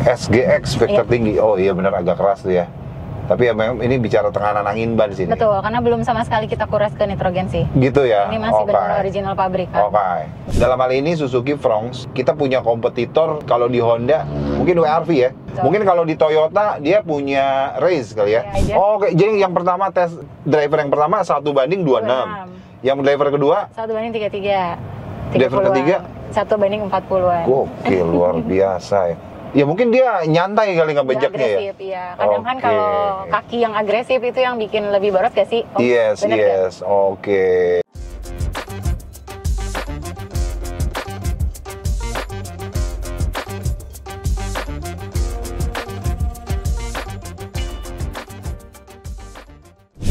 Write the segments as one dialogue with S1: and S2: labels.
S1: SGX vektor
S2: Iya.
S1: tinggi. Oh iya benar, agak keras tuh ya. Tapi ya memang ini bicara tekanan angin ban sini.
S2: Betul, karena belum sama sekali kita kuras ke nitrogen sih.
S1: Gitu ya.
S2: Ini masih
S1: Oke.
S2: benar original pabrikan.
S1: Oke. Dalam hal ini Suzuki Fronx, kita punya kompetitor kalau di Honda mungkin WRV ya.
S2: Betul.
S1: Mungkin kalau di Toyota dia punya Race kali ya.
S2: Iya,
S1: Oke, jadi yang pertama tes driver yang pertama 1:26.
S2: 26.
S1: Yang driver kedua
S2: 1:33.
S1: Driver
S2: 30-an.
S1: ketiga?
S2: 1:40-an.
S1: gokil luar biasa ya. Ya mungkin dia nyantai kali ngebejaknya ya.
S2: Agresif, iya. Kadang kan
S1: Oke.
S2: kalau kaki yang agresif itu yang bikin lebih boros gak sih? Om?
S1: Yes,
S2: Bener nggak?
S1: yes. Oke.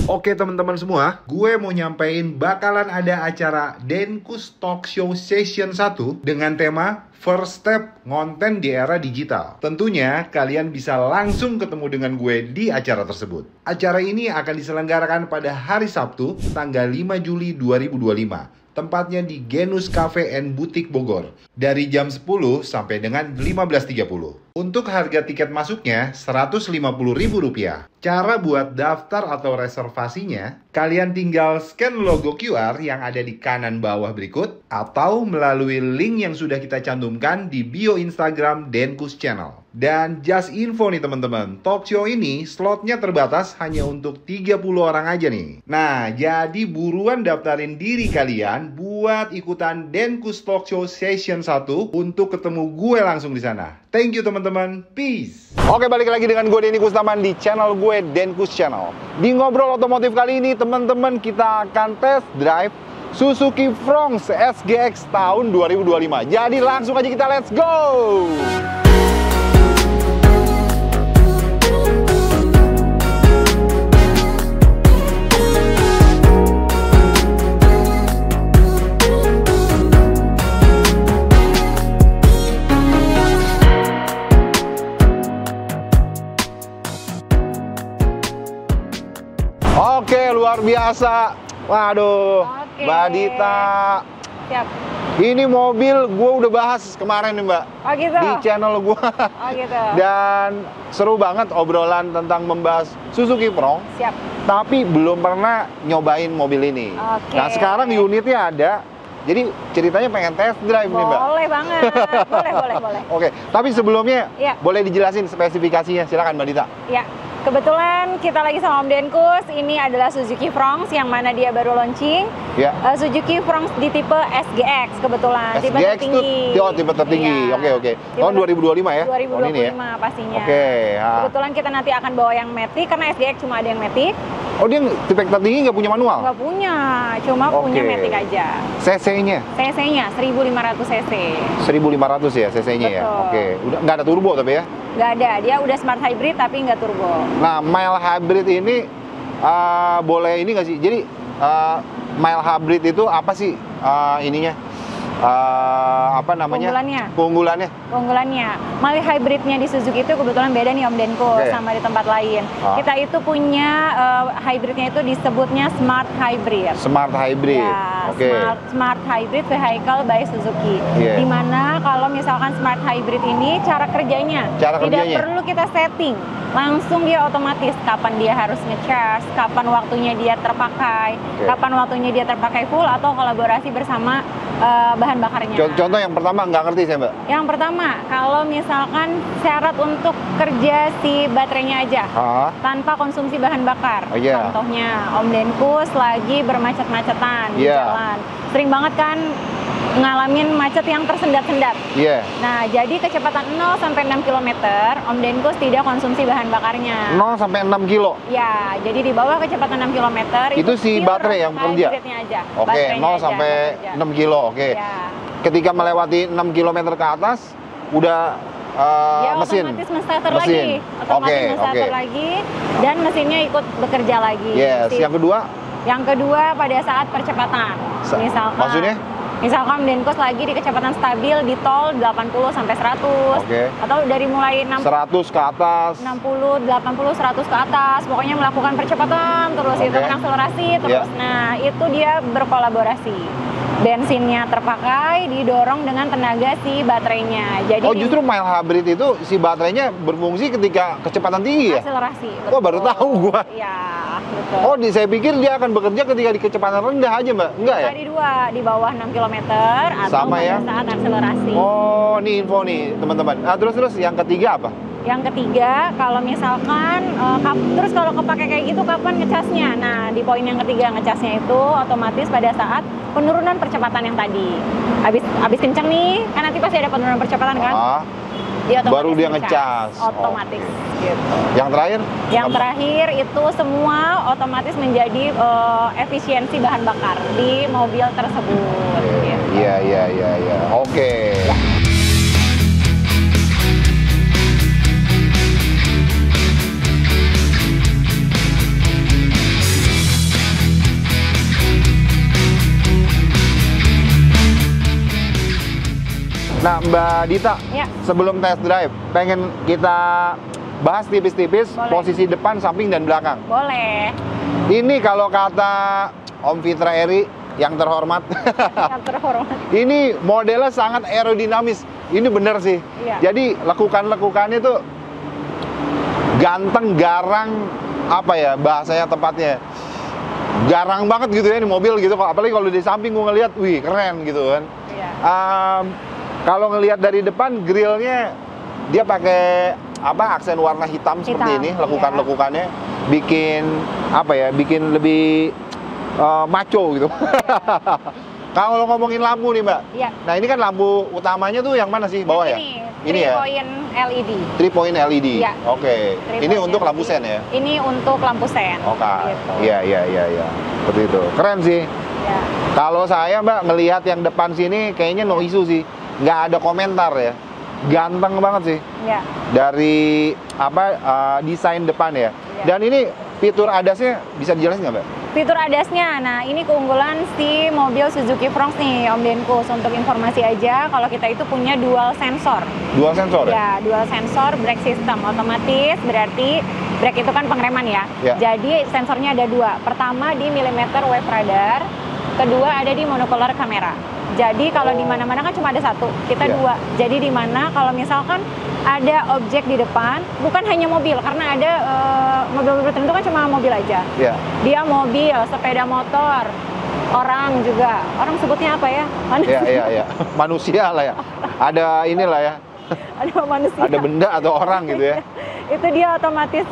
S1: Oke teman-teman semua, gue mau nyampein bakalan ada acara Denkus Talk Show Session 1 dengan tema First Step Ngonten di Era Digital. Tentunya kalian bisa langsung ketemu dengan gue di acara tersebut. Acara ini akan diselenggarakan pada hari Sabtu, tanggal 5 Juli 2025. Tempatnya di Genus Cafe and Boutique Bogor. Dari jam 10 sampai dengan 15.30. Untuk harga tiket masuknya Rp150.000. Cara buat daftar atau reservasinya, kalian tinggal scan logo QR yang ada di kanan bawah berikut, atau melalui link yang sudah kita cantumkan di bio Instagram Denkus Channel. Dan just info nih teman-teman, talk show ini slotnya terbatas hanya untuk 30 orang aja nih. Nah, jadi buruan daftarin diri kalian buat ikutan Denkus Talk Show Session 1 untuk ketemu gue langsung di sana. Thank you teman-teman, peace. Oke, balik lagi dengan gue Denny Kustaman di channel gue Denkus Channel. Di ngobrol otomotif kali ini teman-teman kita akan test drive Suzuki Fronx SGX tahun 2025. Jadi langsung aja kita let's go. Oke, luar biasa. Waduh,
S2: Oke.
S1: Mbak Dita.
S2: Siap.
S1: Ini mobil gue udah bahas kemarin nih Mbak.
S2: Oh gitu?
S1: Di channel gue.
S2: Oh gitu.
S1: Dan seru banget obrolan tentang membahas Suzuki Fronx.
S2: Siap.
S1: Tapi belum pernah nyobain mobil ini.
S2: Oke.
S1: Nah sekarang unitnya ada. Jadi ceritanya pengen test drive nih Mbak.
S2: Boleh banget. Boleh.
S1: Oke, tapi sebelumnya
S2: Iya.
S1: boleh dijelasin spesifikasinya. Silakan Mbak Dita.
S2: Ya, kebetulan kita lagi sama Om Denkus. Ini adalah Suzuki Fronx yang mana dia baru launching.
S1: Ya.
S2: Suzuki Fronx di tipe SGX kebetulan. Tipe
S1: SGX itu
S2: tertinggi.
S1: tipe tertinggi.
S2: Iya.
S1: Oke.
S2: Tipe
S1: Tahun 2025 ya?
S2: 2025
S1: Tahun ini ya?
S2: pastinya.
S1: Oke. Ya.
S2: Kebetulan kita nanti akan bawa yang Matic karena SGX cuma ada yang Matic.
S1: Oh dia tipe tertinggi nggak punya manual?
S2: Nggak punya, cuma punya
S1: Oke.
S2: Matic aja.
S1: CC-nya?
S2: CC-nya 1500 cc.
S1: 1500 ya CC-nya ya?
S2: Betul.
S1: Oke. Udah nggak ada turbo tapi ya?
S2: Nggak ada, dia udah smart hybrid tapi nggak turbo.
S1: Nah, mild hybrid ini boleh ini nggak sih? Jadi mild hybrid itu apa sih ininya? Apa namanya?
S2: Keunggulannya?
S1: Keunggulannya?
S2: Mild hybridnya di Suzuki itu kebetulan beda nih Om Denko
S1: Oke.
S2: sama di tempat lain. Kita itu punya hybridnya itu disebutnya smart hybrid.
S1: Smart hybrid.
S2: Ya,
S1: Oke.
S2: smart hybrid vehicle by Suzuki.
S1: Iya.
S2: Dimana kalau misalkan smart hybrid ini cara kerjanya tidak perlu kita setting, langsung dia otomatis kapan dia harus nge-charge, kapan waktunya dia terpakai, kapan waktunya dia terpakai full atau kolaborasi bersama bahan bakarnya.
S1: Contoh yang pertama nggak ngerti saya Mbak.
S2: Yang pertama, kalau misalkan syarat untuk kerja si baterainya aja tanpa konsumsi bahan bakar. Contohnya Om Denkus lagi bermacet-macetan di jalan. Sering banget kan ngalamin macet yang tersendat-sendat. Nah, jadi kecepatan 0 sampai 6 km, Om Denkus tidak konsumsi bahan bakarnya.
S1: 0 sampai 6 kilo?
S2: Ya, jadi di bawah kecepatan 6 km
S1: itu si baterai yang kerja?
S2: Aja.
S1: Oke, 0 sampai 6 kilo, oke.
S2: Ya.
S1: Ketika melewati 6 km ke atas, udah
S2: dia
S1: mesin?
S2: otomatis men-starter lagi. Otomatis men-starter lagi, dan mesinnya ikut bekerja lagi.
S1: Yes, yang kedua?
S2: Yang kedua pada saat percepatan. Misalkan,
S1: maksudnya?
S2: Misalkan Denkus lagi di kecepatan stabil di tol 80 sampai 100. Atau dari mulai
S1: 100 ke atas.
S2: 60, 80, 100 ke atas. Pokoknya melakukan percepatan terus itu, mengakselerasi terus. Nah, itu dia berkolaborasi. bensinnya terpakai, didorong dengan tenaga si baterainya. Jadi
S1: justru mild hybrid itu si baterainya berfungsi ketika kecepatan tinggi ya?
S2: Akselerasi.
S1: Betul. Baru tahu gua.
S2: Iya, betul.
S1: Saya pikir dia akan bekerja ketika di kecepatan rendah aja, Mbak. Enggak ya?
S2: Tadi dua, di bawah 6 km atau
S1: sama
S2: pada
S1: ya?
S2: saat akselerasi.
S1: Ini info nih, teman-teman. Terus yang ketiga apa?
S2: Yang ketiga, kalau misalkan terus kalau kepake kayak gitu kapan ngecasnya? Nah, di poin yang ketiga, ngecasnya itu otomatis pada saat penurunan percepatan yang tadi. Habis kenceng nih, kan nanti pasti ada penurunan percepatan kan?
S1: Baru dia ngecas.
S2: Otomatis gitu.
S1: Yang terakhir?
S2: Yang terakhir itu semua otomatis menjadi efisiensi bahan bakar di mobil tersebut.
S1: Iya. Oke.
S2: Ya.
S1: Nah, Mbak Dita, sebelum test drive, pengen kita bahas tipis-tipis posisi depan, samping, dan belakang.
S2: Boleh.
S1: Ini kalau kata Om Fitra Eri yang terhormat, ini modelnya sangat aerodinamis. Ini bener sih.
S2: Iya.
S1: Jadi lekukan-lekukannya tuh ganteng, garang, apa ya bahasanya tepatnya. Garang banget gitu ya ini mobil gitu. Apalagi kalau di samping gue ngeliat, wih keren gitu kan.
S2: Iya.
S1: Kalau ngelihat dari depan, grillnya dia pakai aksen warna hitam seperti ini, lekukan-lekukannya bikin bikin lebih maco gitu. Kalau ngomongin lampu nih Mbak, nah ini kan lampu utamanya tuh yang mana sih, bawah ya?
S2: Ini ya? 3-point LED.
S1: 3-point LED.
S2: Ya.
S1: Oke. Ini untuk lampu sen ya?
S2: Ini untuk lampu sen.
S1: Oke.
S2: Gitu.
S1: Iya. Seperti itu. Keren sih.
S2: Ya.
S1: Kalau saya Mbak ngelihat yang depan sini kayaknya no issue sih. Nggak ada komentar ya. Ganteng banget sih.
S2: Ya.
S1: Dari desain depan ya. Dan ini fitur ADAS-nya bisa dijelasin nggak Mbak?
S2: Fitur ADAS-nya, nah ini keunggulan si mobil Suzuki Fronx nih Om Denkus. Untuk informasi aja, kalau kita itu punya dual sensor.
S1: Dual sensor
S2: ya? Dual sensor brake system. Otomatis berarti brake itu kan pengereman ya. Jadi sensornya ada dua. Pertama di millimeter wave radar, kedua ada di monocular kamera. Jadi kalau di mana-mana kan cuma ada satu, kita dua. Jadi di mana kalau misalkan ada objek di depan, bukan hanya mobil, karena ada mobil-mobil tertentu kan cuma mobil aja. Dia mobil, sepeda motor, orang juga. Orang sebutnya apa ya?
S1: Iya. Manusia lah ya. Ada inilah ya.
S2: Ada manusia.
S1: Ada benda atau orang gitu ya.
S2: Itu dia otomatis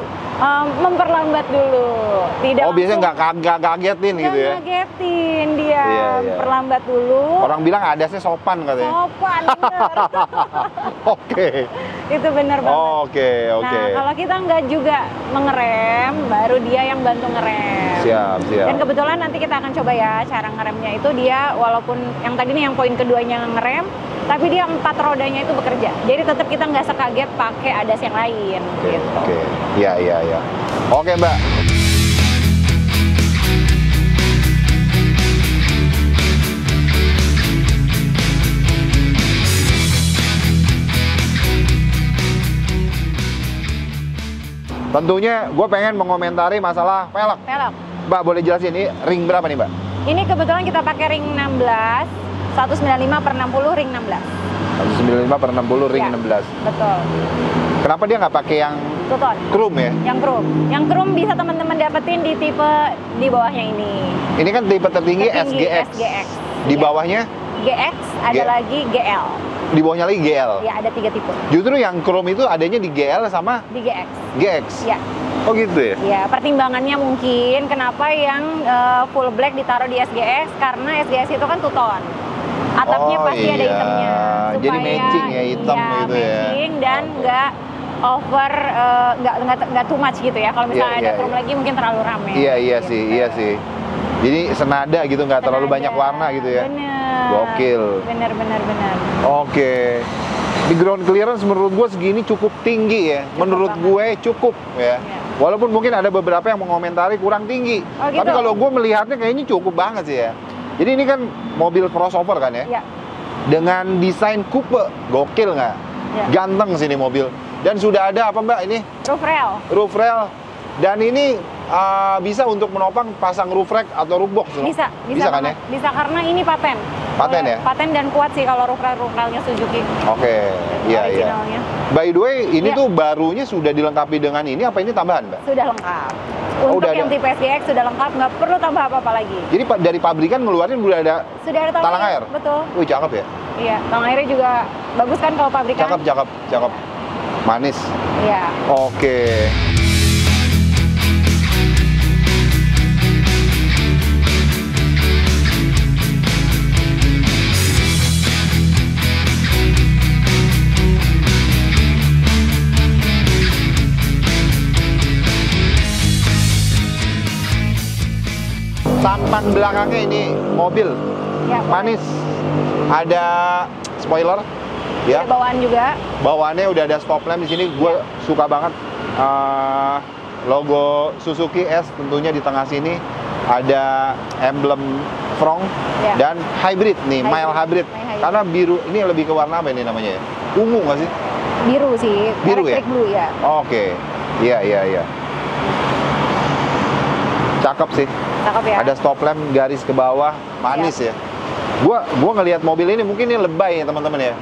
S2: memperlambat dulu. Tidak
S1: biasanya nggak kagetin gitu ya?
S2: Ngagetin dia, perlambat dulu.
S1: Orang bilang ADAS-nya sopan katanya.
S2: Sopan, bener.
S1: Oke.
S2: Itu bener banget.
S1: Oke.
S2: Nah, kalau kita nggak juga mengerem, baru dia yang bantu ngerem.
S1: Siap.
S2: Dan kebetulan nanti kita akan coba ya cara ngeremnya itu dia walaupun yang tadi nih yang poin keduanya ngerem, tapi dia 4 rodanya itu bekerja. Jadi tetap kita nggak sekaget pakai ADAS yang lain. Gitu.
S1: Oke. Iya. Oke Mbak. Tentunya gue pengen mengomentari masalah velg. Mbak boleh jelasin ini ring berapa nih Mbak?
S2: Ini kebetulan kita pakai ring 16, 195/60 ring 16.
S1: 195/60 ring 16.
S2: Betul.
S1: Kenapa dia nggak pakai yang chrome ya?
S2: Yang chrome bisa teman-teman dapetin di tipe di bawahnya ini.
S1: Ini kan tipe tertinggi SGX. Di bawahnya?
S2: GX, ada lagi GL.
S1: Di bawahnya lagi GL?
S2: Ya, ada 3 tipe.
S1: Justru yang chrome itu adanya di GL sama?
S2: Di GX.
S1: GX?
S2: Ya.
S1: Oh gitu ya?
S2: Ya, pertimbangannya mungkin kenapa yang full black ditaruh di SGX, karena SGX itu kan two-tone. Atapnya pasti ada hitamnya.
S1: Jadi matching ya, hitam gitu ya.
S2: Matching dan nggak over, nggak too much gitu ya. Kalau misalnya ada chrome lagi mungkin terlalu rame.
S1: Iya sih. Jadi senada gitu, nggak terlalu banyak warna gitu ya.
S2: Bener.
S1: Gokil.
S2: Bener.
S1: Oke. Di ground clearance menurut gue segini cukup tinggi ya. Menurut gue cukup ya. Walaupun mungkin ada beberapa yang mengomentari kurang tinggi. Tapi kalau gue melihatnya kayaknya cukup banget sih ya. Jadi ini kan mobil crossover kan ya? Dengan desain coupe, gokil nggak? Ganteng sini mobil. Dan sudah ada apa Mbak ini?
S2: Roof rail.
S1: Dan ini bisa untuk menopang pasang roof rack atau roof box loh?
S2: Bisa
S1: kan ya?
S2: Bisa, karena ini paten.
S1: Paten ya?
S2: Paten dan kuat sih kalau roof racknya Suzuki.
S1: Oke, iya. By the way, ini tuh barunya sudah dilengkapi dengan ini, apa ini tambahan, Mbak?
S2: Sudah lengkap. Untuk yang tipe SGX sudah lengkap, nggak perlu tambah apa-apa lagi.
S1: Jadi dari pabrikan ngeluarin sudah ada talang air?
S2: Betul.
S1: Wih, cakep ya?
S2: Iya, talang airnya juga bagus kan kalau pabrikan?
S1: Cakep. Manis.
S2: Iya.
S1: Oke. Sampan belakangnya ini mobil,
S2: ya,
S1: manis. Ada spoiler, ya.
S2: Ada bawaan juga.
S1: Bawaannya udah ada stop lamp di sini. Gue suka banget logo Suzuki S tentunya di tengah sini. Ada emblem Front dan hybrid nih, mild hybrid. Karena biru ini lebih ke warna apa ini namanya ya? Ungu nggak sih?
S2: Biru sih.
S1: Biru ya?
S2: Blue ya.
S1: Oke, iya. Cakep sih.
S2: Cakep ya.
S1: Ada stop lamp garis ke bawah, manis ya. Gua ngelihat mobil ini mungkin ini lebay ya teman-teman ya.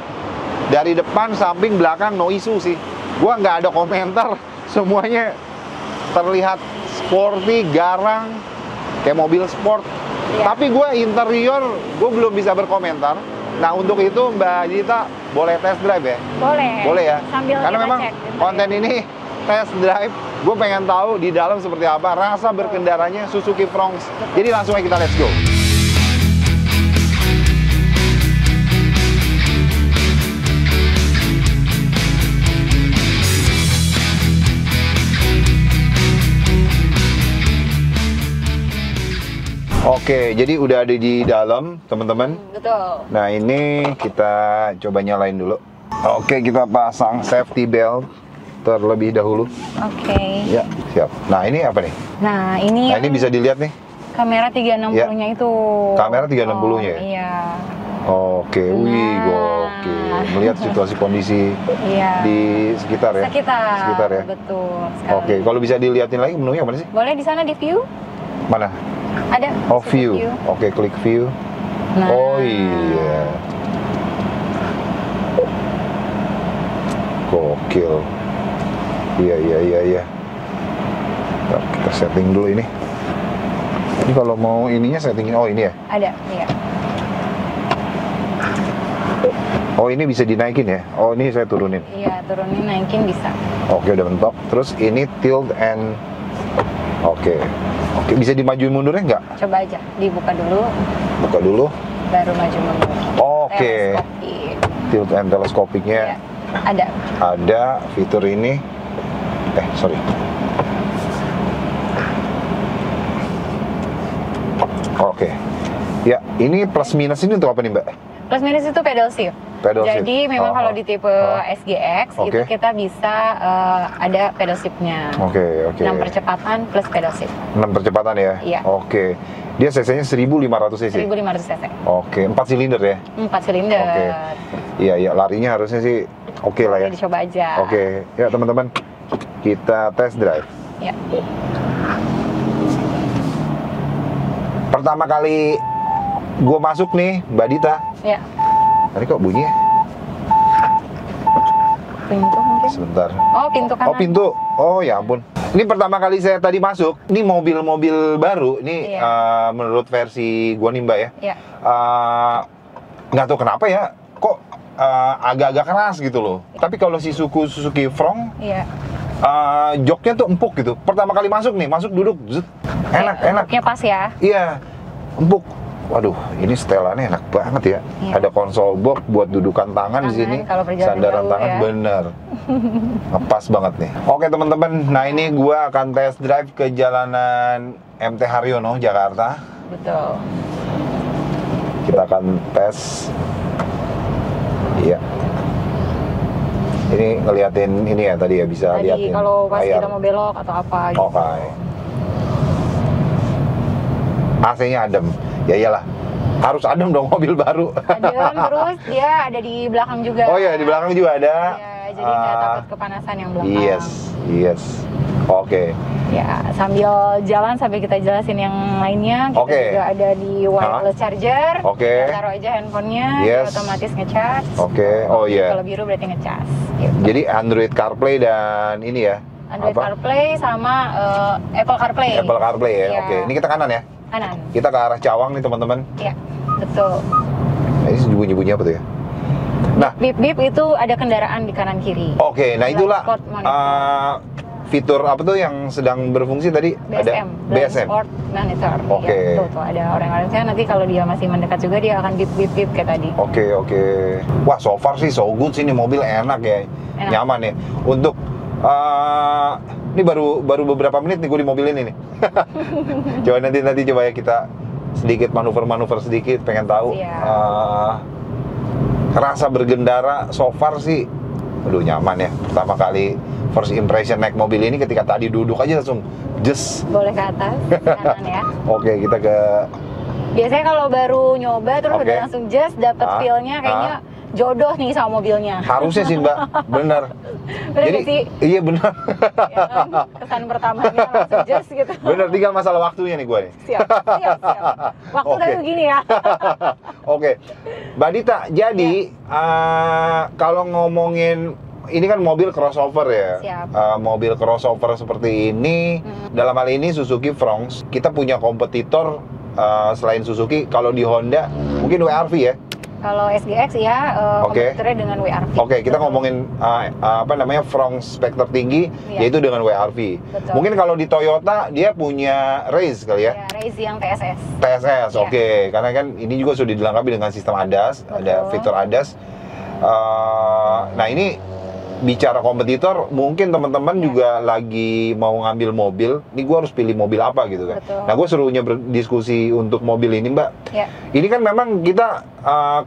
S1: Dari depan, samping, belakang no issue sih. Gua nggak ada komentar, semuanya terlihat sporty, garang, kayak mobil sport. Tapi gue interior, gue belum bisa berkomentar. Nah untuk itu Mbak Gita boleh test drive ya? Boleh ya.
S2: Sambil
S1: karena memang konten ini test drive, gue pengen tahu di dalam seperti apa rasa berkendaranya Suzuki Front. Jadi langsung aja kita let's go. Oke, jadi udah ada di dalam teman-teman.
S2: Betul.
S1: Nah ini kita coba nyalain dulu. Oke, kita pasang safety belt terlebih dahulu.
S2: Oke.
S1: Ya, siap. Nah, ini apa nih?
S2: Nah, ini
S1: bisa dilihat nih.
S2: Kamera 360-nya itu.
S1: Kamera 360-nya ya?
S2: Iya.
S1: Oke, wih, gokil. Melihat situasi kondisi di sekitar ya? Sekitar ya?
S2: Betul sekali.
S1: Oke, kalau bisa dilihatin lagi menunya mana sih?
S2: Boleh di sana di view.
S1: Mana?
S2: Ada.
S1: Oh, view. Oke, klik view.
S2: Nah.
S1: Oh iya. Gokil. Iya. Nah, kita setting dulu ini. Ini kalau mau ininya settingin, oh ini ya?
S2: Ada, iya.
S1: Oh ini bisa dinaikin ya? Oh ini saya turunin?
S2: Iya, turunin, naikin bisa.
S1: Oke, udah mentok. Terus ini tilt and... Oke, bisa dimajuin mundurnya nggak?
S2: Coba aja, dibuka dulu.
S1: Buka dulu.
S2: Baru maju mundur.
S1: Oke. Tilt and teleskopiknya.
S2: Iya. Ada.
S1: Ada fitur ini. Sorry. Oke. Ya, ini plus minus ini untuk apa nih, Mbak?
S2: Plus minus itu pedal shift. Jadi memang kalau di tipe SGX itu kita bisa ada pedal shiftnya.
S1: Oke.
S2: 6 percepatan plus pedal shift.
S1: 6 percepatan ya?
S2: Iya.
S1: Oke. Dia cc-nya 1500 cc?
S2: 1500 cc.
S1: Oke, 4 silinder ya?
S2: 4 silinder.
S1: Oke. Iya, larinya harusnya sih oke lah ya.
S2: Dicoba aja.
S1: Oke, ya teman-teman, kita test drive.
S2: Ya.
S1: Pertama kali gue masuk nih, Mbak Dita.
S2: Ya.
S1: Tadi kok bunyi ya?
S2: Pintu mungkin?
S1: Sebentar.
S2: Oh, pintu kanan.
S1: Oh, pintu. Oh, ya ampun. Ini pertama kali saya tadi masuk. Ini mobil-mobil baru. Ini menurut versi gue nih, Mbak ya.
S2: Iya.
S1: Nggak tahu kenapa ya. Kok agak-agak keras gitu loh. Tapi kalau si Suzuki Front, joknya tuh empuk gitu. Pertama kali masuk nih, duduk, enak.
S2: Empuknya pas ya?
S1: Iya, empuk. Waduh, ini setelannya enak banget ya. Ada konsol box buat dudukan tangan di sini. Sandaran tangan bener. Ngepas banget nih. Oke teman-teman, nah ini gua akan test drive ke jalanan MT Haryono, Jakarta.
S2: Betul.
S1: Kita akan tes. Iya. Ini ngeliatin ini ya tadi ya, bisa liatin.
S2: Kalau pas kita mau belok atau apa gitu.
S1: Oke. AC-nya adem. Ya iyalah, harus adem dong mobil baru.
S2: Adem, terus dia ada di belakang juga.
S1: Oh iya, di belakang juga ada.
S2: Iya, jadi nggak takut kepanasan yang belakang.
S1: Yes. Oke.
S2: Ya, sambil jalan sampai kita jelasin yang lainnya. Kita juga ada di wireless charger. Kita taruh aja handphonenya, dia otomatis ngecas.
S1: Oh iya.
S2: Kalau biru berarti ngecas. Gitu.
S1: Jadi Android CarPlay dan ini ya?
S2: Android CarPlay sama Apple CarPlay.
S1: Apple CarPlay ya. Oke. Ini kita kanan ya?
S2: Kanan.
S1: Kita ke arah Cawang nih teman-teman.
S2: Iya, betul.
S1: Nah, ini bunyi-bunyi apa tuh ya? Nah,
S2: bip-bip itu ada kendaraan di kanan kiri.
S1: Oke, nah itulah fitur apa tuh yang sedang berfungsi tadi?
S2: BSM,
S1: BSM.
S2: Sport Monitor.
S1: Oke.
S2: Ya, tuh ada orang-orang saya nanti kalau dia masih mendekat juga dia akan bip-bip kayak tadi.
S1: Oke. Wah, so far sih so good sih, ini mobil enak ya. Nyaman ya. Untuk ini baru beberapa menit nih gue di mobil ini nih. Coba nanti coba ya kita sedikit manuver sedikit, pengen tahu. Rasa bergendara so far sih aduh nyaman ya. Pertama kali first impression naik mobil ini ketika tadi duduk aja langsung just
S2: boleh ke atas kanan ya.
S1: Oke, kita ke
S2: biasanya kalau baru nyoba terus udah langsung just dapet feel-nya kayaknya jodoh nih sama mobilnya.
S1: Harusnya sih Mbak, bener.
S2: Jadi
S1: sih? Iya bener.
S2: Ya kan? Kesan pertamanya langsung just gitu.
S1: Bener, tinggal masalah waktunya nih gue nih.
S2: Siap. Waktu tadi begini ya.
S1: Oke, Mbak Dita, jadi kalau ngomongin ini kan mobil crossover ya. Mobil crossover seperti ini, dalam hal ini Suzuki Fronx, kita punya kompetitor selain Suzuki. Kalau di Honda mungkin WRV ya.
S2: Kalau SGX ya, kompetitornya dengan WRV.
S1: Oke, kita ngomongin apa namanya Fronx spek tertinggi, yaitu dengan WRV.
S2: Betul.
S1: Mungkin kalau di Toyota dia punya Race kali ya?
S2: Ya, Race yang TSS.
S1: TSS, oke. Karena kan ini juga sudah dilengkapi dengan sistem ADAS, ada fitur ADAS. Nah ini bicara kompetitor, mungkin teman-teman juga lagi mau ngambil mobil, nih gue harus pilih mobil apa gitu kan. Nah gue serunya berdiskusi untuk mobil ini Mbak. Ini kan memang kita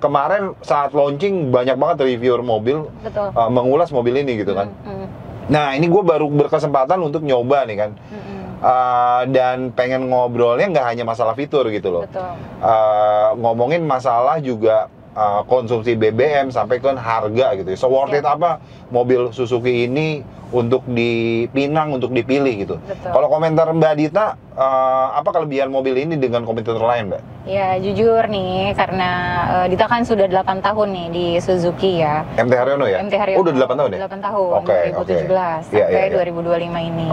S1: kemarin saat launching banyak banget reviewer mobil mengulas mobil ini gitu kan. Nah ini gue baru berkesempatan untuk nyoba nih kan. Dan pengen ngobrolnya nggak hanya masalah fitur gitu loh. Ngomongin masalah juga konsumsi BBM sampai ke harga gitu. So worth it apa mobil Suzuki ini untuk dipinang, untuk dipilih gitu. Kalau komentar Mbak Dita, apa kelebihan mobil ini dengan kompetitor lain Mbak?
S2: Ya jujur nih, karena Dita kan sudah 8 tahun nih di Suzuki ya.
S1: MT Haryono ya?
S2: MT Haryono.
S1: Oh udah 8 tahun ya?
S2: 8 tahun, 2017 sampai 2025 ini.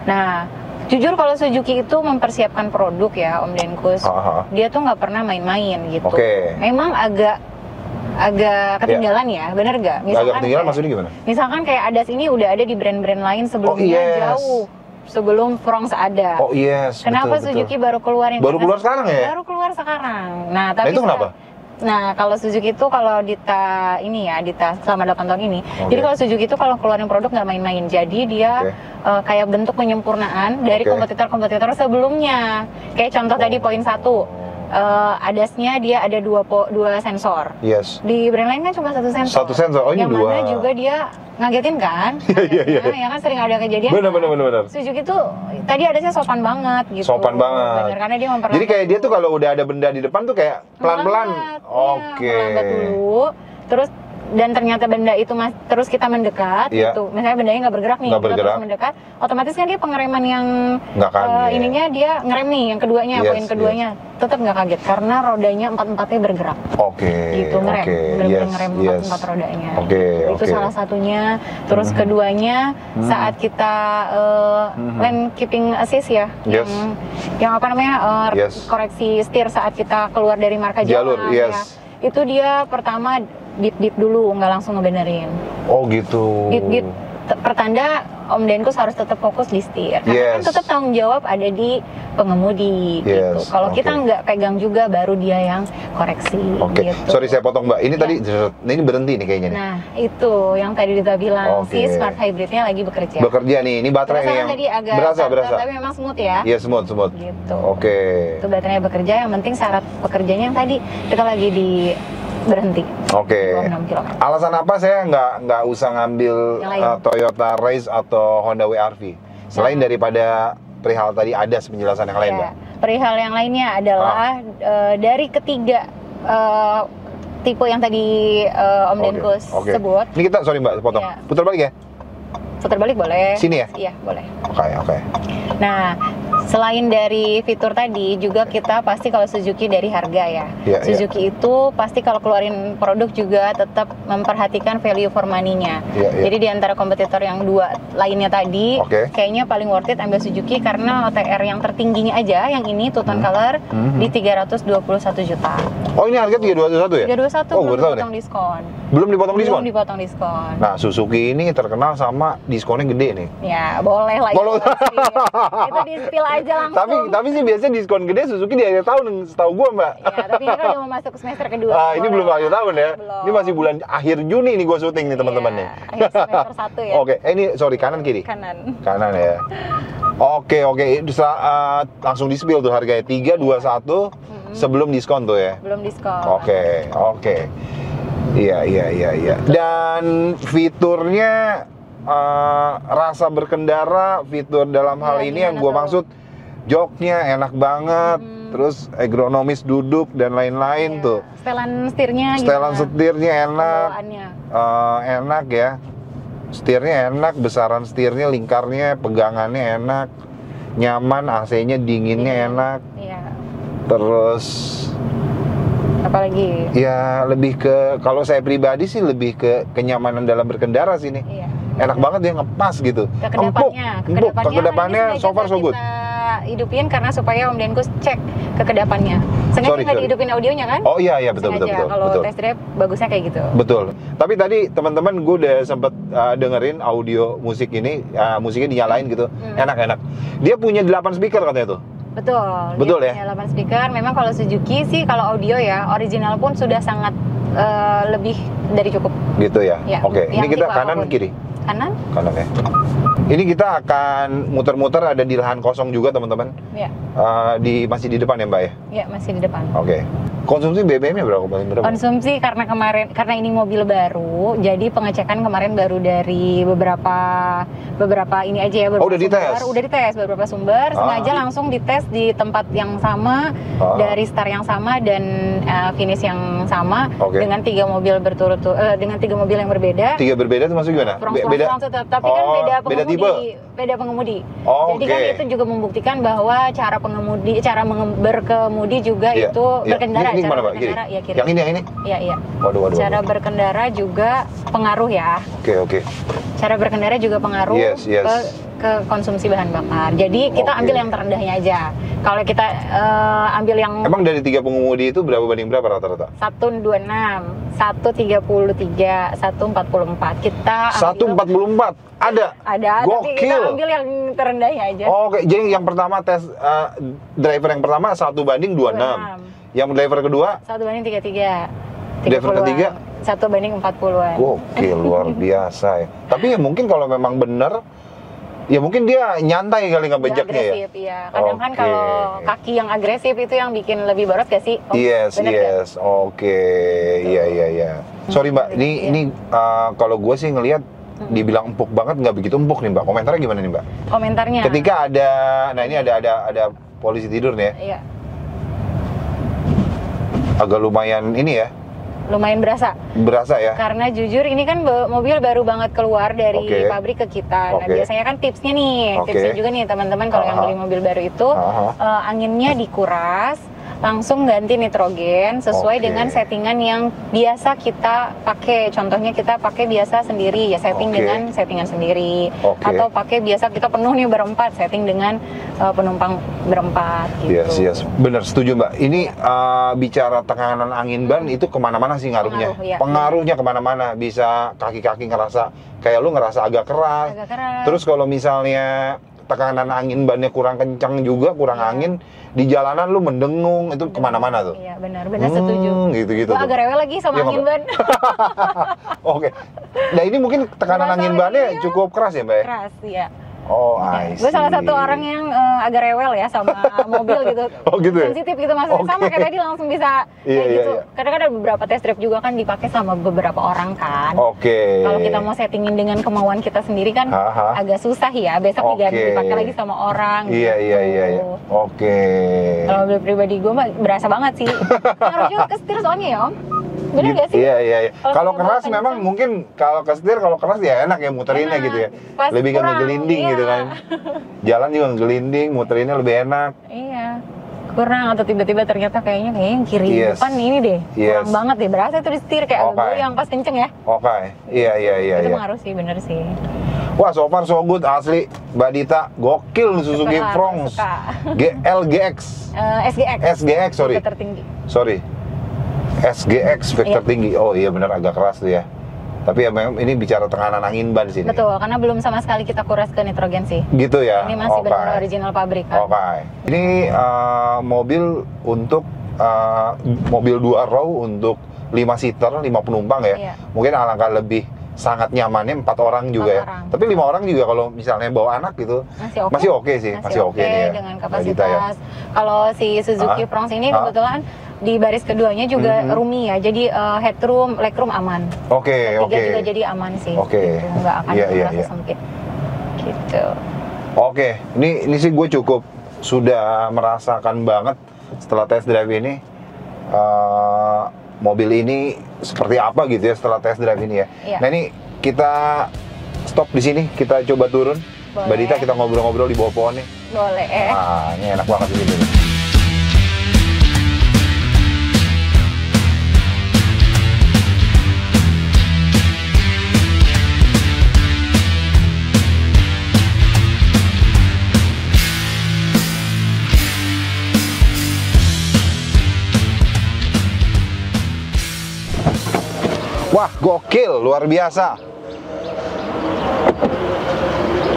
S2: Nah, jujur kalau Suzuki itu mempersiapkan produk ya Om Denkus, dia tuh nggak pernah main-main gitu. Memang agak ketinggalan ya, bener nggak?
S1: Agak ketinggalan maksudnya gimana?
S2: Misalkan kayak ADAS ini udah ada di brand-brand lain sebelumnya jauh sebelum Fronx ada. Kenapa betul, Suzuki baru keluar yang
S1: keluar sekarang ya?
S2: Baru keluar sekarang. Nah tapi
S1: itu kenapa?
S2: Nah, kalau Suzuki itu kalau Dita selama 8 tahun ini, jadi kalau Suzuki itu kalau keluarin produk nggak main-main, jadi dia kayak bentuk penyempurnaan dari kompetitor-kompetitor sebelumnya. Kayak contoh tadi poin 1, ADAS-nya dia ada dua sensor. Di brand lain kan cuma satu sensor.
S1: Oh ini
S2: yang
S1: dua.
S2: Mana juga dia ngagetin kan? Ya kan sering ada kejadian.
S1: Benar.
S2: Suzuki tuh tadi ADAS-nya sopan banget gitu.
S1: Sopan banget.
S2: Bener, karena dia memperlambat.
S1: Jadi kayak dia tuh kalau udah ada benda di depan tuh kayak pelan-pelan.
S2: Melambat dulu. Terus dan ternyata benda itu terus kita mendekat gitu. Misalnya bendanya nggak bergerak nih, kita terus mendekat, otomatis kan dia pengereman yang ininya dia ngerem nih, yang keduanya, poin keduanya tetap nggak kaget karena rodanya empat-empatnya bergerak.
S1: Gitu
S2: ngerem, benar-benar ngerem empat rodanya. Itu salah satunya. Terus keduanya saat kita lane keeping assist ya, yang apa namanya koreksi setir saat kita keluar dari marka jalan ya. Itu dia pertama dip dulu, nggak langsung ngebenerin.
S1: Gitu.
S2: Dip pertanda Om Denkus harus tetap fokus di setir. Karena kan tetap tanggung jawab ada di pengemudi gitu. Kalau kita nggak pegang juga baru dia yang koreksi gitu.
S1: Sorry saya potong Mbak. Ini tadi ini berhenti nih kayaknya nih.
S2: Nah, itu yang tadi Dita bilang si smart hybridnya lagi bekerja.
S1: Bekerja nih. Ini baterai nih yang
S2: tadi agak berasa. Tapi memang smooth ya.
S1: Iya, smooth.
S2: Gitu. Itu baterainya bekerja, yang penting syarat pekerjanya yang tadi kita lagi di berhenti. Alasan apa saya nggak usah ngambil Toyota Race atau Honda WRV selain daripada perihal tadi ADAS penjelasan yang lain, Mbak? Perihal yang lainnya adalah dari ketiga tipe yang tadi Om Denkus sebut.
S1: Ini kita, sorry Mbak, potong. Yeah. Putar balik ya?
S2: Putar balik boleh.
S1: Sini ya?
S2: Iya, boleh.
S1: Oke.
S2: Nah, selain dari fitur tadi, juga kita pasti kalau Suzuki dari harga ya. Suzuki itu pasti kalau keluarin produk juga tetap memperhatikan value for money-nya. Jadi di antara kompetitor yang dua lainnya tadi, kayaknya paling worth it ambil Suzuki karena OTR yang tertingginya aja, yang ini Two Tone Color di 321 juta.
S1: Oh, ini harga 321 ya?
S2: 321, belum dipotong diskon.
S1: Belum dipotong diskon?
S2: Belum dipotong diskon.
S1: Nah, Suzuki ini terkenal sama diskonnya gede nih.
S2: Ya, boleh lah. Itu di-spill aja langsung.
S1: Tapi sih biasanya diskon gede Suzuki di akhir tahun, setahu gua Mbak.
S2: Iya, tapi ini kan udah mau masuk semester kedua.
S1: Ini belum akhir tahun ya? Belum. Ini masih bulan akhir Juni nih gua syuting nih teman-teman nih.
S2: Akhir semester 1 ya.
S1: Oke, ini sorry, kanan kiri? Kanan ya. Oke, langsung di-spill tuh harganya 321 sebelum diskon tuh ya?
S2: Belum diskon.
S1: Oke. Iya. Dan fiturnya rasa berkendara, fitur dalam hal ini yang gue maksud joknya enak banget, terus ergonomis duduk dan lain-lain tuh.
S2: Setelan setirnya
S1: enak, enak ya. Setirnya enak, besaran setirnya, lingkarnya, pegangannya enak, nyaman, AC-nya dinginnya enak. Terus
S2: apalagi?
S1: Ya lebih ke, kalau saya pribadi sih lebih ke kenyamanan dalam berkendara sih nih. Enak banget dia, ngepas gitu. Kekedapannya so far so good.
S2: Kita hidupin karena supaya Om Denkus cek kekedapannya. Sengaja nggak dihidupin audionya kan?
S1: Oh iya betul.
S2: Kalau test drive bagusnya kayak gitu.
S1: Betul. Tapi tadi teman-teman gue udah sempet dengerin audio musik ini, musiknya dinyalain gitu, enak. Dia punya 8 speaker katanya tuh. Betul ya?
S2: Punya 8 speaker. Memang kalau Suzuki sih kalau audio ya original pun sudah sangat lebih dari cukup.
S1: Gitu ya? Oke. Ini kita kanan kiri?
S2: Kanan
S1: ya. Ini kita akan muter-muter, ada di lahan kosong juga teman-teman. Masih di depan ya Mbak ya?
S2: Iya, masih di depan.
S1: Oke. Konsumsi BBM-nya berapa?
S2: Konsumsi karena ini mobil baru, jadi pengecekan kemarin baru dari beberapa ini aja ya.
S1: Udah dites?
S2: Udah dites beberapa sumber, sengaja langsung dites di tempat yang sama, dari start yang sama dan finish yang sama, dengan 3 mobil dengan 3 mobil yang berbeda.
S1: 3 berbeda itu maksudnya gimana?
S2: Tapi kan beda pengemudi. Jadi kan itu juga membuktikan bahwa cara berkemudi juga itu berkendara.
S1: Ini mana Pak? Kiri?
S2: Ya, kiri.
S1: Yang ini?
S2: Iya.
S1: Waduh.
S2: Cara berkendara juga pengaruh ya.
S1: Oke.
S2: Cara berkendara juga pengaruh ke konsumsi bahan bakar. Jadi kita ambil yang terendahnya aja. Kalau kita ambil yang...
S1: Emang dari 3 pengemudi itu berapa banding berapa rata-rata?
S2: 126, 133, 144. Kita ambil...
S1: 144? Ada?
S2: Ada, tapi kita ambil yang terendahnya aja.
S1: Oke, jadi yang pertama tes driver yang pertama 1 banding 26. Yang driver kedua?
S2: 1 banding 33.
S1: Driver ketiga?
S2: 1 banding 40-an.
S1: Gokil, luar biasa ya. Tapi ya mungkin kalau memang bener, ya mungkin dia nyantai kali ngebejaknya ya?
S2: Agresif, iya. Kadang kan kalau kaki yang agresif itu yang bikin lebih boros gak sih?
S1: Yes. Oke. Iya. Sorry Mbak, ini kalau gue sih ngelihat dibilang empuk banget, nggak begitu empuk nih Mbak. Komentarnya gimana nih Mbak?
S2: Komentarnya?
S1: Ketika ini ada polisi tidur nih ya?
S2: Iya.
S1: Agak lumayan ini ya?
S2: Lumayan berasa ya? Karena jujur ini kan mobil baru banget keluar dari pabrik ke kita. Nah biasanya kan tipsnya juga nih teman-teman kalau yang beli mobil baru itu anginnya dikuras, langsung ganti nitrogen sesuai dengan settingan yang biasa kita pakai. Contohnya kita pakai biasa sendiri ya, dengan settingan sendiri. Atau pakai biasa kita penuh nih berempat, setting dengan penumpang berempat gitu.
S1: Yes. Bener, setuju Mbak. Ini bicara tekanan angin ban itu kemana-mana sih ngaruhnya. Pengaruhnya kemana-mana. Bisa kaki-kaki ngerasa kayak lu ngerasa agak keras. Terus kalau misalnya tekanan angin bannya kurang kencang juga, kurang angin, di jalanan lu mendengung, itu kemana-mana tuh.
S2: Iya benar setuju.
S1: Gitu.
S2: Gua agak rewel lagi sama angin ban.
S1: Oke. Nah ini mungkin tekanan angin bannya cukup keras ya Mbak?
S2: Keras, iya.
S1: Oh, I see.
S2: Gue salah satu orang yang agak rewel ya sama mobil gitu.
S1: Gitu ya?
S2: Sensitif gitu maksudnya, sama kayak tadi langsung bisa kayak gitu. Kadang-kadang ada beberapa test drive juga kan dipakai sama beberapa orang kan. Kalau kita mau settingin dengan kemauan kita sendiri kan agak susah ya. Besok dipakai lagi sama orang.
S1: Iya. Oke.
S2: Kalau mobil pribadi gue mah berasa banget sih. Ngaruh juga ke setir soalnya ya Om. Bener gak sih?
S1: Iya. Kalau keras memang mungkin kalau keras ya enak ya muterinnya gitu ya. Lebih ke ngegelinding gitu kan. Jalan juga ngegelinding, muterinnya lebih enak.
S2: Iya. Kurang atau tiba-tiba ternyata kayaknya yang kiri depan ini deh. Kurang banget deh. Berasa itu disetir kayak gue yang pas kenceng ya.
S1: Iya.
S2: Itu ngaruh sih, bener sih.
S1: Wah, so far so good asli. Mbak Dita, gokil Suzuki Fronx. LGX. SGX, sorry.
S2: Tertinggi.
S1: Sorry. SGX Vector tinggi. Oh iya benar agak keras tuh ya. Tapi ya memang ini bicara tekanan angin ban sini.
S2: Betul, karena belum sama sekali kita kuras ke nitrogen sih.
S1: Gitu ya.
S2: Ini masih benar original pabrikan.
S1: Ini mobil untuk mobil 2 row untuk 5 seater, 5 penumpang ya. Iya. Mungkin alangkah lebih sangat nyamannya 4 orang juga ya. Tapi 5 orang juga kalau misalnya bawa anak gitu masih oke sih, masih oke nih ya.
S2: Dengan kapasitas. Kalau si Suzuki Fronx ini kebetulan di baris keduanya juga roomy ya, jadi headroom, legroom aman.
S1: Oke.
S2: Juga jadi aman sih. Gitu. Nggak akan merasa sempit. Gitu.
S1: Oke, ini sih gue cukup sudah merasakan banget setelah test drive ini. Mobil ini seperti apa gitu ya setelah test drive ini ya. Nah ini kita stop di sini, kita coba turun. Boleh. Mbak Dita, kita ngobrol-ngobrol di bawah pohon nih.
S2: Boleh.
S1: Ini enak banget di sini. Wah, gokil, luar biasa.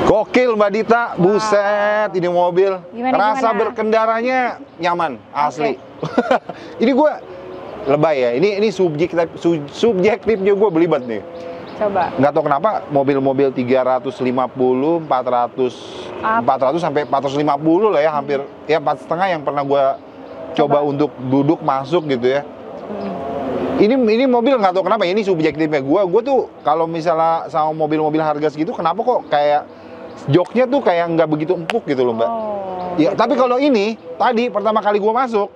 S1: Gokil Mbak Dita, buset, ini mobil. Rasa berkendaranya nyaman, asli. Ini gue lebay ya, ini subjektifnya gue belibet nih.
S2: Coba.
S1: Nggak tahu kenapa mobil-mobil 350, 400 sampai 450 lah ya, hampir ya 4,5 yang pernah gue coba untuk duduk masuk gitu ya. Ini mobil nggak tahu kenapa, ini subjektifnya gue tuh kalau misalnya sama mobil-mobil harga segitu, kenapa kok kayak joknya tuh kayak nggak begitu empuk gitu loh Mbak. Ya gitu. Tapi kalau ini tadi pertama kali gue masuk,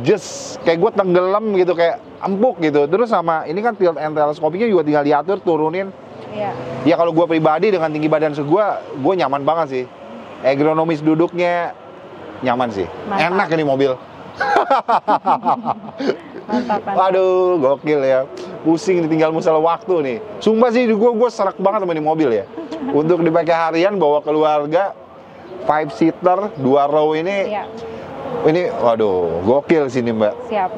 S1: just kayak gue tenggelam gitu, kayak empuk gitu. Terus sama ini kan tilt and teleskopiknya juga tinggal diatur turunin. Iya. Ya kalau gue pribadi dengan tinggi badan gue nyaman banget sih. Ergonomis duduknya nyaman sih. Mantap. Enak ini mobil.
S2: Mantap.
S1: Aduh, gokil ya. Pusing nih, tinggal masalah waktu nih. Sumpah sih gue serak banget sama ini mobil ya. Untuk dipakai harian, bawa keluarga, 5 seater, 2 row ini. Iya. Ini, waduh, gokil sini Mbak.
S2: Siap.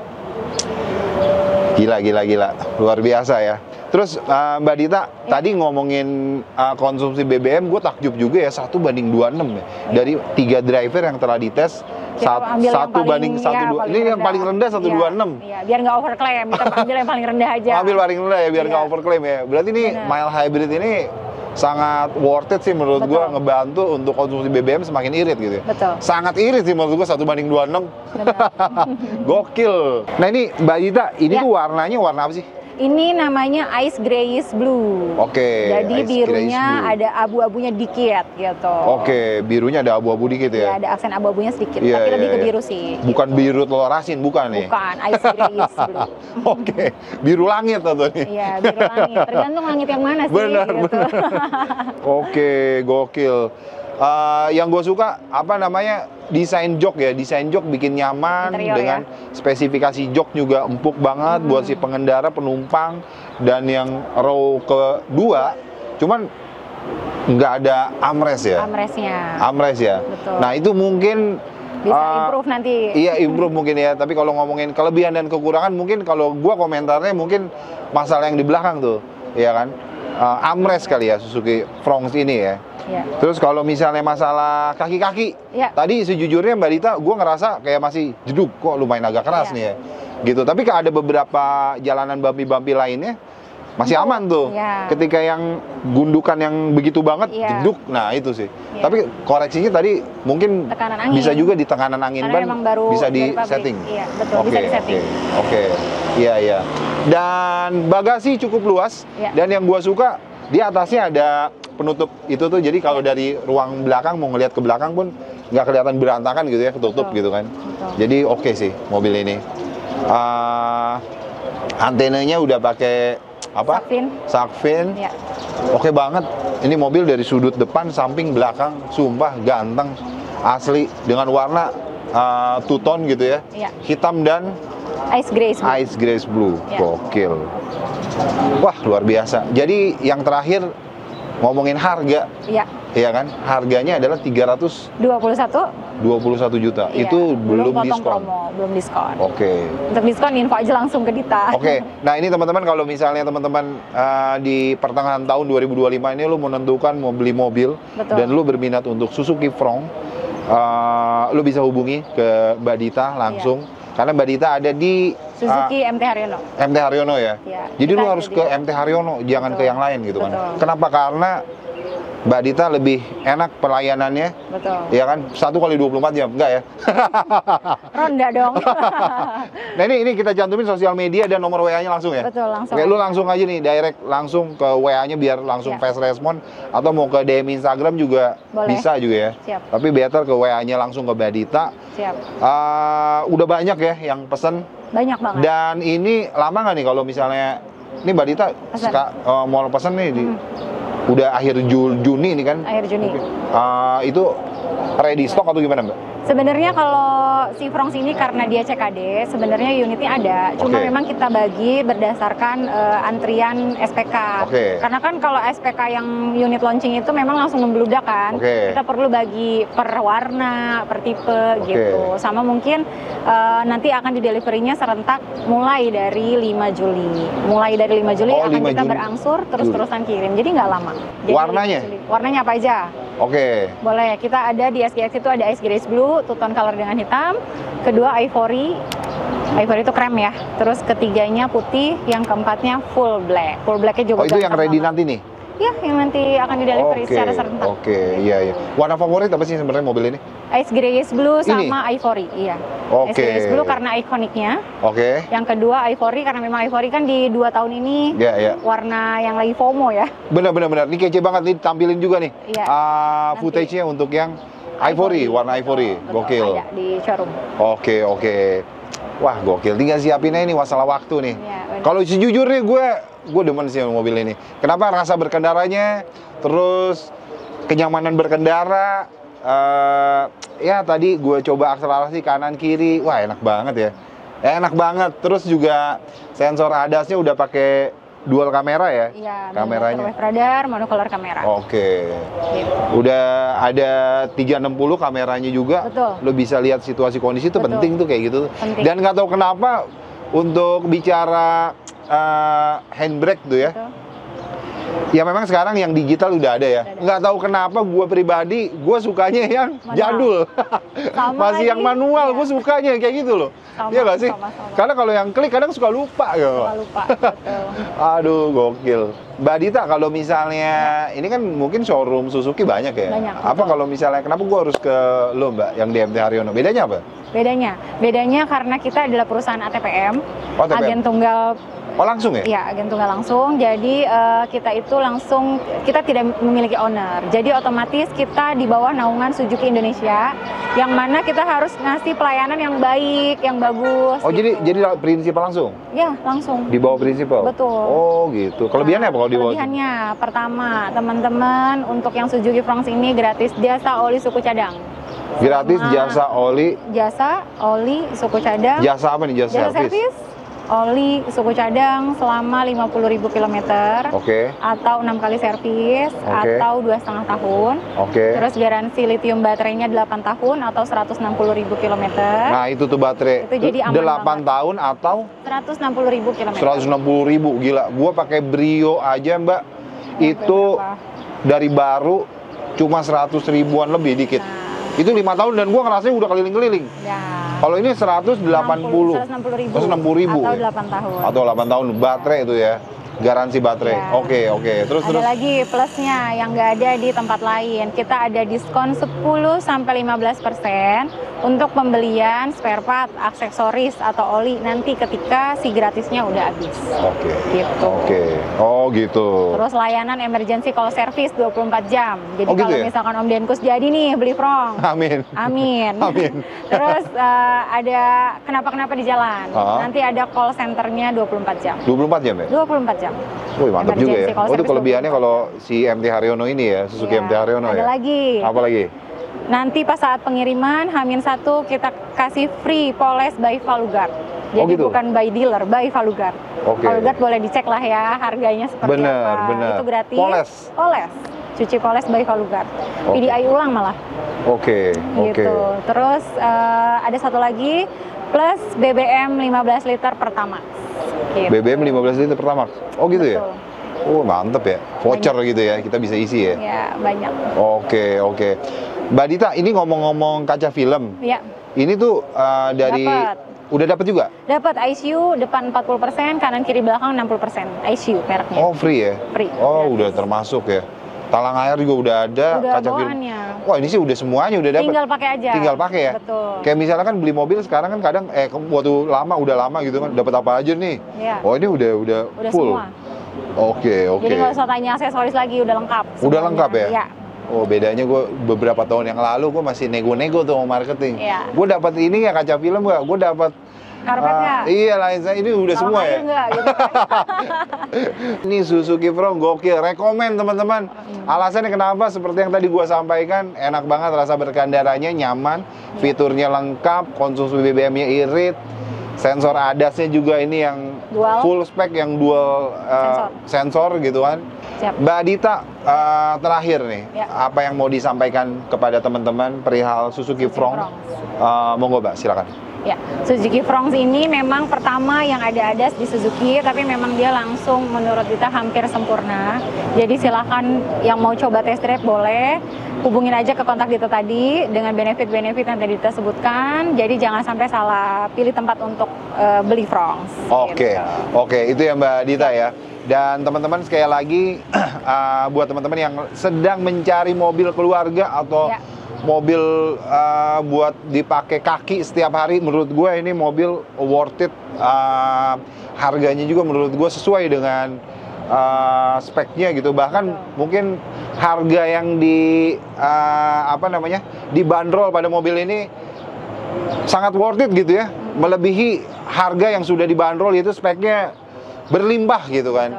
S1: Gila. Luar biasa ya. Terus Mbak Dita, tadi ngomongin konsumsi BBM, gue takjub juga ya, 1:26 ya. Dari 3 driver yang telah dites, 1:1. Ini yang paling rendah 1:26.
S2: Iya, biar nggak overclaim, kita ambil yang paling rendah aja.
S1: Ambil paling rendah ya, biar nggak overclaim ya. Berarti ini mild hybrid ini sangat worth it sih menurut gue, ngebantu untuk konsumsi BBM semakin irit gitu ya.
S2: Betul.
S1: Sangat irit sih menurut gue 1:26. Gokil. Nah ini Mbak Dita, ini tuh warnanya warna apa sih?
S2: Ini namanya ice grayish blue.
S1: Oke.
S2: Jadi birunya ada abu-abunya dikit gitu.
S1: Oke, birunya ada abu-abu dikit ya?
S2: Iya, ada aksen abu-abunya sedikit, tapi lebih ke biru sih.
S1: Bukan biru telur asin, bukan nih?
S2: Bukan, ice grayish blue.
S1: Oke, biru langit atau nih?
S2: Iya, biru langit. Tergantung langit yang mana sih.
S1: Benar. Oke, gokil. Yang gue suka apa namanya desain jok ya, desain jok bikin nyaman. Interior dengan spesifikasi jok juga empuk banget buat si pengendara, penumpang, dan yang row kedua cuman nggak ada armrest ya. Armrest ya. Betul. Nah itu mungkin
S2: bisa improve nanti.
S1: Iya improve mungkin ya, tapi kalau ngomongin kelebihan dan kekurangan mungkin kalau gua komentarnya mungkin masalah yang di belakang tuh, ya kan? Armrest kali ya Suzuki Fronx ini ya. Ya. Terus kalau misalnya masalah kaki-kaki, tadi sejujurnya Mbak Dita, gue ngerasa kayak masih jeduk, kok lumayan agak keras nih ya, gitu. Tapi ada beberapa jalanan bumpy-bumpy lainnya masih aman tuh. Ketika yang gundukan yang begitu banget, jeduk, nah itu sih. Tapi koreksinya tadi mungkin bisa juga di tekanan angin ban bisa di setting.
S2: Iya, betul, bisa di setting.
S1: Oke. Iya. Dan bagasi cukup luas, dan yang gue suka di atasnya ada penutup itu tuh, jadi kalau dari ruang belakang mau ngelihat ke belakang pun nggak kelihatan berantakan gitu ya, ketutup gitu kan. Jadi oke sih mobil ini. Antenanya udah pakai apa? Shark-fin.
S2: Ya.
S1: Oke banget. Ini mobil dari sudut depan, samping, belakang, sumpah ganteng, asli, dengan warna two tone gitu ya.
S2: Ya.
S1: Hitam dan
S2: Ice Grace Blue.
S1: Ya. Gokil. Wah, luar biasa. Jadi yang terakhir ngomongin harga.
S2: Iya.
S1: Iya kan? Harganya adalah 321 juta.
S2: Iya.
S1: Itu belum diskon.
S2: Promo, belum diskon.
S1: Oke.
S2: Untuk diskon info aja langsung ke Dita.
S1: Oke. Nah, ini teman-teman, kalau misalnya teman-teman di pertengahan tahun 2025 ini lu menentukan mau beli mobil.
S2: Betul.
S1: Dan lu berminat untuk Suzuki Front, lu bisa hubungi ke Mbak Dita langsung. Iya. Karena Mbak Dita ada di
S2: Suzuki MT Haryono.
S1: MT Haryono ya?
S2: Ya.
S1: Jadi lu harus ke MT Haryono, jangan ke yang lain gitu kan. Kenapa? Karena Mbak Dita lebih enak pelayanannya.
S2: Betul.
S1: Ya kan? 1x24 jam, enggak ya?
S2: Ronda dong.
S1: Nah, ini kita cantumin sosial media dan nomor WA-nya langsung ya?
S2: Betul, langsung.
S1: Oke, lu langsung aja nih, direct langsung ke WA-nya biar langsung fast respon. Atau mau ke DM Instagram juga boleh. Bisa juga ya?
S2: Siap.
S1: Tapi better ke WA-nya langsung ke Mbak Dita.
S2: Siap.
S1: Udah banyak ya yang pesen.
S2: Banyak banget.
S1: Dan ini lama nggak nih kalau misalnya, ini Mbak Dita mau pesen nih di udah akhir Juni ini kan?
S2: Akhir Juni.
S1: Itu ready stock atau gimana Mbak?
S2: Sebenarnya kalau si Fronx ini karena dia CKD, sebenarnya unitnya ada. Cuma memang kita bagi berdasarkan antrian SPK. Karena kan kalau SPK yang unit launching itu memang langsung membludak kan. Kita perlu bagi per warna, per tipe gitu. Sama mungkin nanti akan di delivery-nya serentak mulai dari 5 Juli. Mulai dari 5 Juli akan kita berangsur terus-terusan kirim. Jadi nggak lama. Jadi
S1: warnanya?
S2: Warnanya apa aja? Boleh. Kita ada di SGX itu ada Ice Grace Blue, two tone color dengan hitam. Kedua Ivory. Ivory itu krem ya. Terus ketiganya putih, yang keempatnya full black. Full blacknya juga.
S1: Itu yang ready nanti nih?
S2: Ya, yang nanti akan di delivery secara serentak.
S1: Iya. Warna favorit apa sih sebenarnya mobil ini?
S2: Ice Grace Blue sama Ivory, iya. Ice Grace Blue karena ikoniknya. Yang kedua Ivory karena memang Ivory kan di 2 tahun ini warna yang lagi FOMO ya. Benar.
S1: Ini kece banget nih, tampilin juga nih. Footage-nya untuk yang Ivory, warna Ivory. Gokil.
S2: Ada di showroom.
S1: Oke. Wah, gokil. Tinggal siapinnya ini masalah waktu nih. Kalau sejujurnya gue demen sih mobil ini. Kenapa? Rasa berkendaranya, terus kenyamanan berkendara. Ya tadi gue coba akselerasi kanan kiri, wah enak banget ya. Enak banget. Terus juga sensor ADAS-nya udah pakai dual kamera ya?
S2: Iya,
S1: kameranya.
S2: Wave radar, monocolor kamera.
S1: Gitu. Udah ada 360 kameranya juga.
S2: Betul.
S1: Lo bisa lihat situasi kondisi itu penting tuh kayak gitu.
S2: Penting.
S1: Dan nggak tahu kenapa untuk bicara handbrake tuh ya. Betul. Ya memang sekarang yang digital udah ada ya. Nggak tahu kenapa gue pribadi, gue sukanya yang jadul. Masih yang manual, gue sukanya kayak gitu loh. Iya nggak sih? Karena kalau yang klik kadang suka lupa gitu.
S2: Lupa.
S1: Aduh, gokil. Mbak Dita, kalau misalnya ini kan mungkin showroom Suzuki banyak ya?
S2: Banyak.
S1: Apa kalau misalnya, kenapa gue harus ke lo Mbak, yang di MT Haryono? Bedanya apa?
S2: Bedanya karena kita adalah perusahaan ATPM. Agen tunggal.
S1: Oh langsung ya?
S2: Iya, agen tunggal langsung. Jadi kita itu langsung, kita tidak memiliki owner. Jadi otomatis kita di bawah naungan Suzuki Indonesia, yang mana kita harus ngasih pelayanan yang baik, yang bagus.
S1: Oh gitu. jadi prinsipal langsung?
S2: Iya, langsung.
S1: Di bawah prinsipal?
S2: Betul.
S1: Oh gitu. Kelebihannya apa kalau di bawah?
S2: Kelebihannya, pertama, teman-teman untuk yang Suzuki Fronx ini gratis jasa oli suku cadang.
S1: Gratis jasa oli?
S2: Jasa oli suku cadang.
S1: Jasa apa nih? Jasa servis?
S2: Oli suku cadang selama 50.000 km, atau 6 kali servis, atau 2,5 tahun. Terus garansi lithium baterainya 8 tahun atau 160.000 km.
S1: Nah itu tuh baterai.
S2: Itu jadi aman
S1: 8 tahun atau
S2: 160.000 km.
S1: 160.000, gila. Gua pakai Brio aja Mbak, itu dari baru cuma 100 ribuan lebih dikit. Itu 5 tahun dan gua ngerasanya udah keliling-keliling. Kalau ini 160.000
S2: atau 8 tahun.
S1: Atau 8 tahun baterai itu ya. Garansi baterai. Oke. Terus
S2: lagi plusnya yang nggak ada di tempat lain. Kita ada diskon 10-15% untuk pembelian spare part, aksesoris atau oli nanti ketika si gratisnya udah habis.
S1: Oke.
S2: Gitu.
S1: Oke. Oh gitu.
S2: Terus layanan emergency call service 24 jam. Jadi
S1: gitu
S2: kalau
S1: ya?
S2: misalkan Om Denkus jadi nih beli frong.
S1: Amin.
S2: Amin.
S1: Amin.
S2: Terus ada kenapa-kenapa di jalan. Nanti ada call centernya 24 jam.
S1: 24 jam ya?
S2: 24 jam.
S1: Wih, mantap juga ya.
S2: Emergency call
S1: Oh, itu
S2: service
S1: kelebihannya kalau si MT Haryono ini ya, Suzuki MT Haryono ya.
S2: Ada lagi.
S1: Apa lagi?
S2: Nanti pas saat pengiriman H-1 kita kasih free poles by Valugard. Jadi
S1: gitu?
S2: bukan by dealer, by Valugard. Valugard boleh dicek lah ya harganya seperti apa.
S1: Bener.
S2: Itu gratis.
S1: Poles.
S2: Cuci poles by Valugard. PDI ulang malah.
S1: Oke.
S2: Gitu. Terus ada satu lagi plus BBM 15 liter pertamax. Gitu.
S1: BBM 15 liter pertamax. Oh gitu.
S2: Betul.
S1: Ya? Oh mantep ya, voucher banyak. Gitu ya, kita bisa isi ya?
S2: Ya, banyak.
S1: Oke. Mbak Dita, ini ngomong-ngomong kaca film.
S2: Ya.
S1: Ini tuh dari... Udah dapat juga?
S2: Dapat ICU, depan 40%, kanan kiri belakang 60%. ICU mereknya.
S1: Oh free ya?
S2: Free.
S1: Oh udah termasuk ya? Talang air juga udah ada,
S2: udah
S1: kaca
S2: bawaannya.
S1: film. Wah ini sih udah semuanya udah dapat.
S2: Tinggal pakai aja.
S1: Tinggal pakai ya.
S2: Betul.
S1: Kayak misalnya kan beli mobil sekarang kan kadang udah lama gitu kan dapat apa aja nih.
S2: Ya.
S1: Oh ini udah full.
S2: Semua.
S1: Oke.
S2: Jadi nggak usah tanya aksesoris lagi, udah lengkap. Semuanya.
S1: Udah lengkap ya?
S2: Iya.
S1: Oh bedanya gue beberapa tahun yang lalu gue masih nego-nego tuh sama marketing.
S2: Iya.
S1: Gue dapat ini ya kaca film gak? Gue dapat
S2: karpet nggak?
S1: Iya lah, ini udah
S2: Kalau
S1: semua ya.
S2: Enggak, gitu.
S1: Ini Suzuki Front gokil, rekomen teman-teman. Alasannya kenapa? Seperti yang tadi gua sampaikan, enak banget rasa berkendaranya, nyaman, fiturnya lengkap, konsumsi BBM-nya irit, sensor ADAS-nya juga ini yang
S2: dual.
S1: Full spek yang dual sensor gitu kan.
S2: Siap.
S1: Mbak Dita, terakhir nih, apa yang mau disampaikan kepada teman-teman perihal Suzuki Front? Monggo Mbak, silakan.
S2: Ya, Suzuki Fronx ini memang pertama yang ada ADAS di Suzuki, tapi memang dia langsung menurut kita hampir sempurna. Jadi silakan yang mau coba test drive boleh, hubungin aja ke kontak Dita tadi dengan benefit-benefit yang tadi kita sebutkan. Jadi jangan sampai salah pilih tempat untuk beli Fronx.
S1: Oke, itu ya Mbak Dita ya. Dan teman-teman sekali lagi, buat teman-teman yang sedang mencari mobil keluarga atau mobil buat dipakai kaki setiap hari, menurut gue ini mobil worth it. Harganya juga menurut gue sesuai dengan speknya gitu. Bahkan mungkin harga yang dibanderol pada mobil ini sangat worth it gitu ya, melebihi harga yang sudah dibanderol, itu speknya berlimpah gitu kan.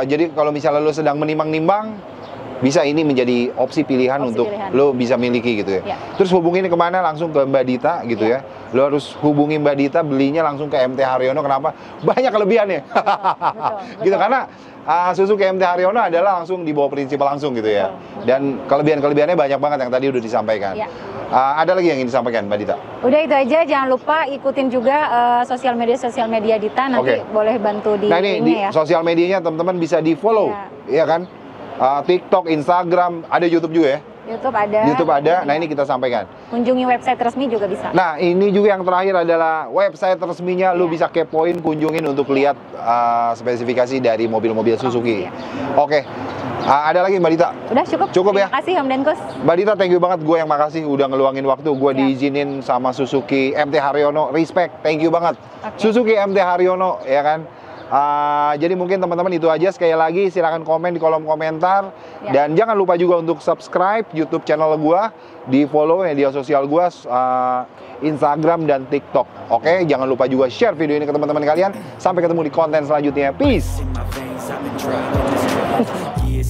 S1: Jadi kalau misalnya lo sedang menimbang-nimbang, bisa ini menjadi opsi pilihan untuk lo bisa miliki gitu ya. Terus hubungin kemana? Langsung ke Mbak Dita gitu ya. Lo harus hubungi Mbak Dita, belinya langsung ke MT Haryono. Kenapa? Banyak kelebihannya. Betul. Gitu, karena Suzuki MT Haryono adalah langsung di bawah prinsipal langsung gitu ya. Dan kelebihan-kelebihannya banyak banget yang tadi udah disampaikan. Ada lagi yang ingin disampaikan Mbak Dita?
S2: Udah itu aja, jangan lupa ikutin juga sosial media Dita, nanti boleh bantu di
S1: ini ya. Sosial medianya teman-teman bisa di follow, ya kan? TikTok, Instagram, ada YouTube juga ya? YouTube ada. Nah ini kita sampaikan.
S2: Kunjungi website resmi juga bisa.
S1: Nah ini juga yang terakhir adalah website resminya. Lu bisa kepoin, kunjungin untuk lihat spesifikasi dari mobil-mobil Suzuki. Oke. Ada lagi Mbak Dita?
S2: Udah cukup ya?
S1: Terima
S2: kasih Om Denkus.
S1: Mbak Dita, thank you banget. Gue yang makasih udah ngeluangin waktu. Gue diizinin sama Suzuki MT Haryono. Respect, thank you banget. Suzuki MT Haryono, ya kan? Jadi mungkin teman-teman itu aja. Sekali lagi silakan komen di kolom komentar. Dan jangan lupa juga untuk subscribe YouTube channel gue, di follow media sosial gue, Instagram dan TikTok. Oke, jangan lupa juga share video ini ke teman-teman kalian. Sampai ketemu di konten selanjutnya. Peace.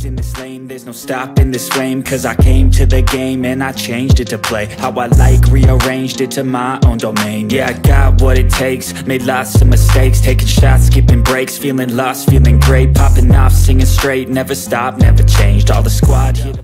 S1: In this lane, there's no stopping this flame, cause I came to the game and I changed it to play how I like, rearranged it to my own domain. Yeah, I got what it takes, made lots of mistakes, taking shots, skipping breaks, feeling lost, feeling great, popping off, singing straight, never stopped, never changed. All the squad here